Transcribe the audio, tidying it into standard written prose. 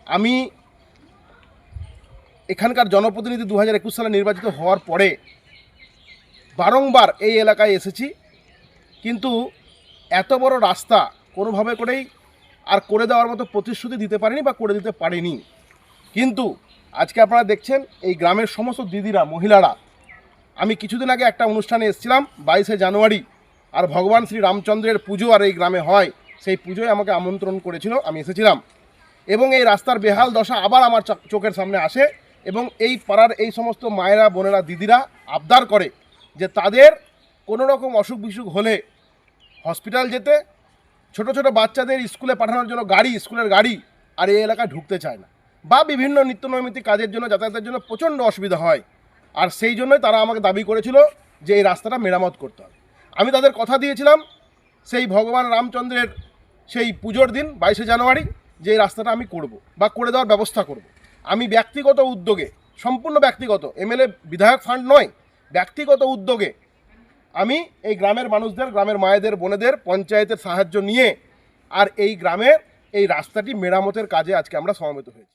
আমি এখানকার জনপ্রতিনিধি 2021 সালে নির্বাচিত হওয়ার পরে বারংবার এই এলাকায় এসেছি, কিন্তু এত বড় রাস্তা কোনোভাবে করেই আর করে দেওয়ার মতো প্রতিশ্রুতি দিতে পারিনি বা করে দিতে পারিনি। কিন্তু আজকে আপনারা দেখছেন এই গ্রামের সমস্ত দিদিরা, মহিলারা, আমি কিছুদিন আগে একটা অনুষ্ঠানে এসেছিলাম 22শে জানুয়ারি, আর ভগবান শ্রী রামচন্দ্রের পুজো আর এই গ্রামে হয়, সেই পুজোয় আমাকে আমন্ত্রণ করেছিল, আমি এসেছিলাম। এবং এই রাস্তার বেহাল দশা আবার আমার চোখের সামনে আসে এবং এই পাড়ার এই সমস্ত মায়েরা, বোনেরা, দিদিরা আবদার করে যে তাদের কোনো রকম অসুখ বিসুখ হলে হসপিটাল যেতে, ছোট ছোট বাচ্চাদের স্কুলে পাঠানোর জন্য গাড়ি, স্কুলের গাড়ি আর এই এলাকায় ঢুকতে চায় না, বা বিভিন্ন নিত্যনৈমিত্তিক কাজের জন্য, যাতায়াতের জন্য প্রচণ্ড অসুবিধা হয়। আর সেই জন্যই তারা আমাকে দাবি করেছিল যে এই রাস্তাটা মেরামত করতে হবে। আমি তাদের কথা দিয়েছিলাম সেই ভগবান রামচন্দ্রের সেই পুজোর দিন 22শে জানুয়ারি যে এই রাস্তাটা আমি করব বা করে দেওয়ার ব্যবস্থা করব। আমি ব্যক্তিগত উদ্যোগে, সম্পূর্ণ ব্যক্তিগত, এমএলএ বিধায়ক ফান্ড নয়, ব্যক্তিগত উদ্যোগে আমি এই গ্রামের মানুষদের, গ্রামের মায়েদের, বোনেদের, পঞ্চায়েতের সাহায্য নিয়ে আর এই গ্রামের এই রাস্তাটি মেরামতের কাজে আজকে আমরা সমবেত হয়েছি।